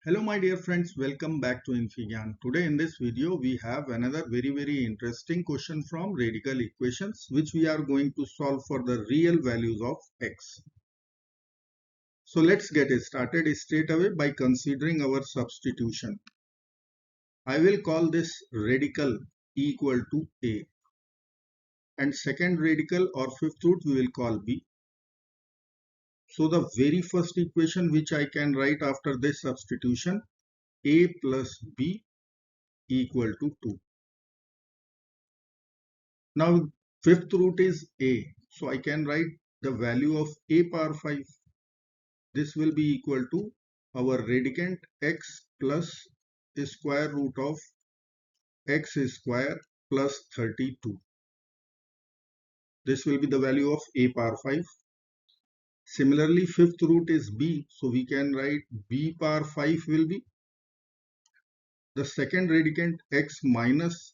Hello my dear friends, welcome back to infyGyan. Today in this video we have another very interesting question from radical equations which we are going to solve for the real values of x. So let's get started straight away by considering our substitution. I will call this radical equal to a and second radical or fifth root we will call b. So the very first equation which I can write after this substitution, a plus b equal to 2. Now fifth root is a, so I can write the value of a power 5. This will be equal to our radicand x plus square root of x square plus 32. This will be the value of a power 5. Similarly, fifth root is b, so we can write b power 5 will be the second radicand x minus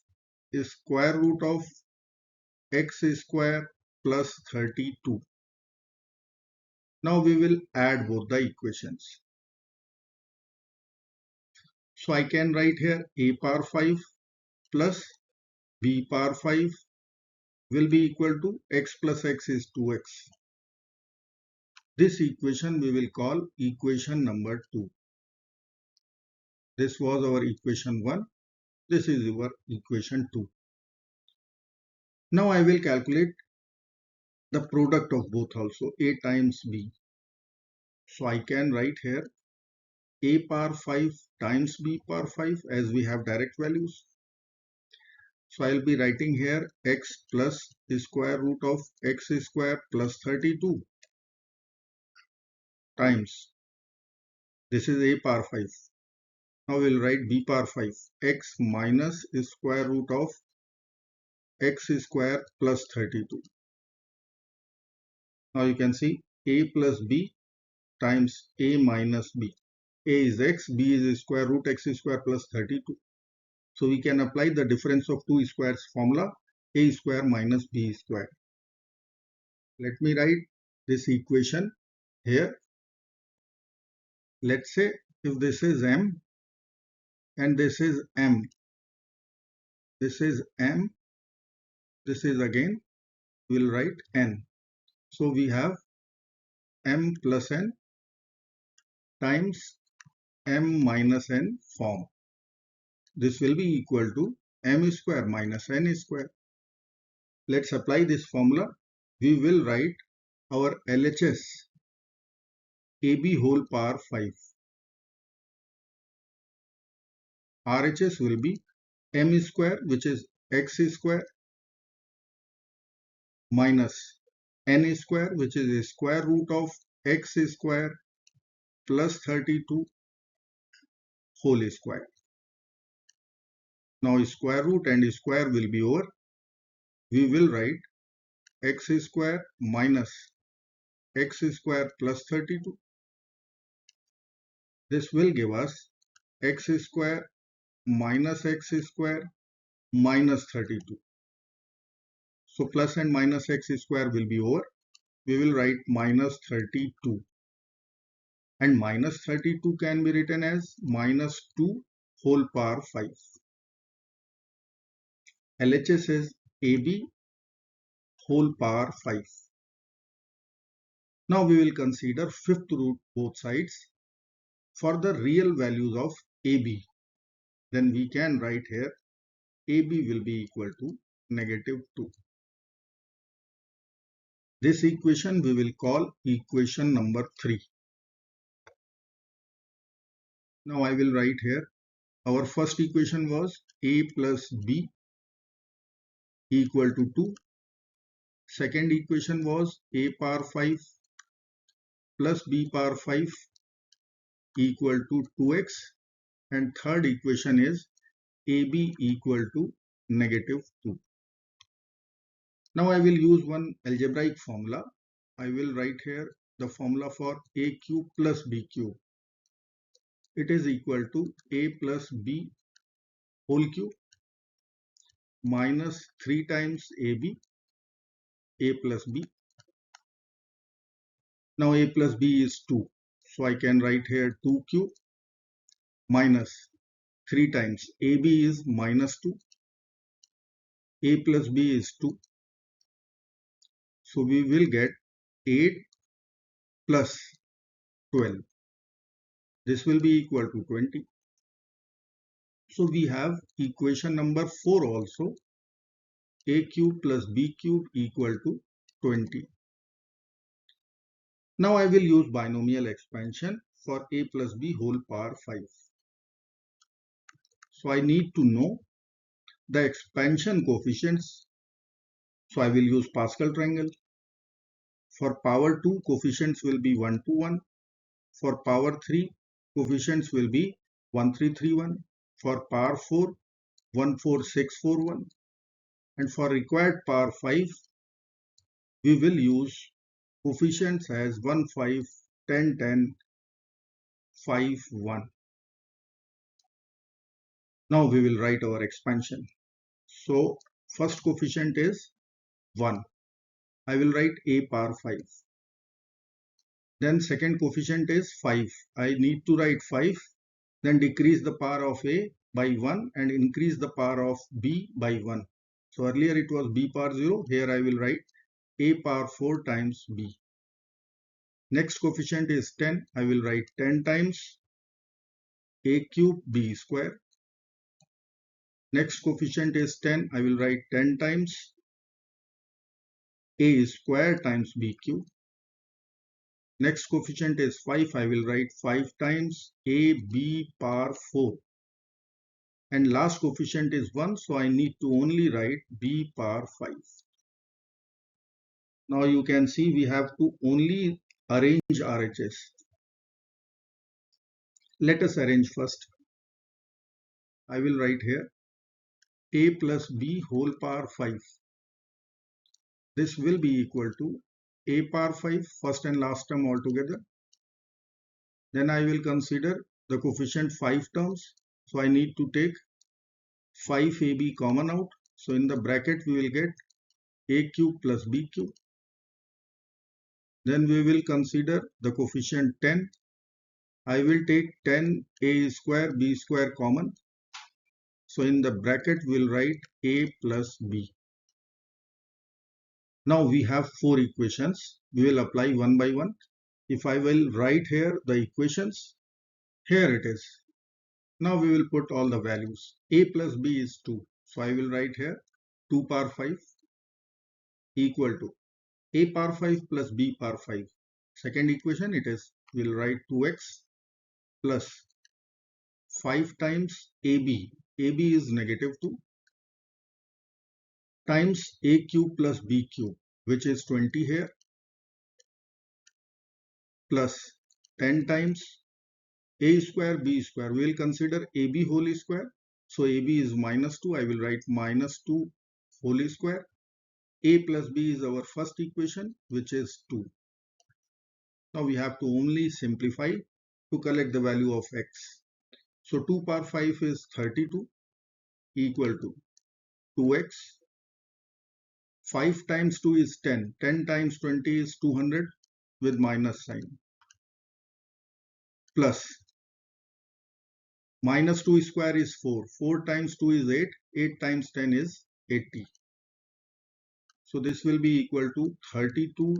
square root of x square plus 32. Now we will add both the equations. So I can write here a power 5 plus b power 5 will be equal to x plus x is 2x. This equation we will call equation number 2. This was our equation 1. This is our equation 2. Now I will calculate the product of both also, a times b. So I can write here a power 5 times b power 5 as we have direct values. So I will be writing here x plus square root of x square plus 32 times, this is a power 5. Now we will write b power 5, x minus square root of x square plus 32. Now you can see a plus b times a minus b. A is x, b is square root x square plus 32. So we can apply the difference of two squares formula, a square minus b square. Let me write this equation here. Let's say if this is m and this is m, this is m, this is again, we will write n. So we have m plus n times m minus n form. This will be equal to m square minus n square. Let's apply this formula. We will write our LHS AB whole power 5. RHS will be m square, which is x square, minus n square, which is a square root of x square plus 32 whole square. Now square root and square will be over. We will write x square minus x square plus 32. This will give us x square minus x square minus 32. So plus and minus x square will be over. We will write minus 32. And minus 32 can be written as minus 2 whole power 5. LHS is AB whole power 5. Now we will consider fifth root both sides for the real values of AB. Then we can write here AB will be equal to negative 2. This equation we will call equation number 3. Now I will write here our first equation was a plus b equal to 2. Second equation was a power 5 plus b power 5 equal to 2x. And third equation is ab equal to negative 2. Now I will use one algebraic formula. I will write here the formula for a cube plus b cube. It is equal to a plus b whole cube minus 3 times ab, a plus b. Now a plus b is 2. So I can write here 2 cube minus 3 times AB is minus 2, A plus B is 2. So we will get 8 plus 12. This will be equal to 20. So we have equation number 4 also. A cube plus B cube equal to 20. Now I will use binomial expansion for A plus B whole power 5. So I need to know the expansion coefficients. So I will use Pascal triangle. For power 2, coefficients will be 1 to 1. For power 3, coefficients will be 1, 3, 3, 1. For power 4, 1, 4, 6, 4, 1. And for required power 5, we will use coefficients as 1, 5, 10, 10, 5, 1. Now we will write our expansion. So first coefficient is 1. I will write A power 5. Then second coefficient is 5. I need to write 5. Then decrease the power of A by 1 and increase the power of B by 1. So earlier it was B power 0. Here I will write A power 4 times B. Next coefficient is 10. I will write 10 times A cube B square. Next coefficient is 10. I will write 10 times A square times B cube. Next coefficient is 5. I will write 5 times AB power 4. And last coefficient is 1. So I need to only write B power 5. Now you can see we have to only arrange RHS. Let us arrange first. I will write here A plus B whole power 5. This will be equal to A power 5 first and last term altogether. Then I will consider the coefficient 5 terms. So I need to take 5AB common out. So in the bracket we will get A cube plus B cube. Then we will consider the coefficient 10. I will take 10 A square B square common. So in the bracket we will write A plus B. Now we have 4 equations. We will apply one by one. If I will write here the equations, here it is. Now we will put all the values. A plus B is 2. So I will write here 2 power 5 equal to A power 5 plus B power 5. Second equation it is, we will write 2x plus 5 times AB. AB is negative 2 times A cube plus B cube, which is 20 here, plus 10 times A square B square. We will consider AB whole square. So AB is minus 2. I will write minus 2 whole square. A plus B is our first equation, which is 2. Now we have to only simplify to collect the value of x. So 2 power 5 is 32 equal to 2x. 5 times 2 is 10. 10 times 20 is 200 with minus sign. Plus minus 2 square is 4. 4 times 2 is 8. 8 times 10 is 80. So this will be equal to 32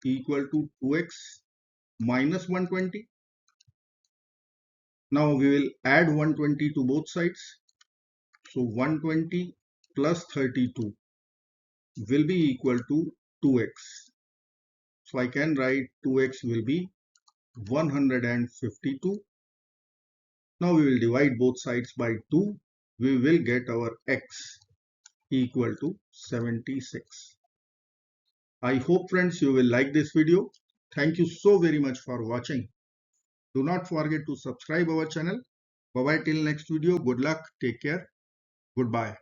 equal to 2x minus 120. Now we will add 120 to both sides. So 120 plus 32 will be equal to 2x. So I can write 2x will be 152. Now we will divide both sides by 2. We will get our x equal to 76. I hope friends you will like this video. Thank you so very much for watching. Do not forget to subscribe our channel. Bye bye till next video. Good luck. Take care. Goodbye.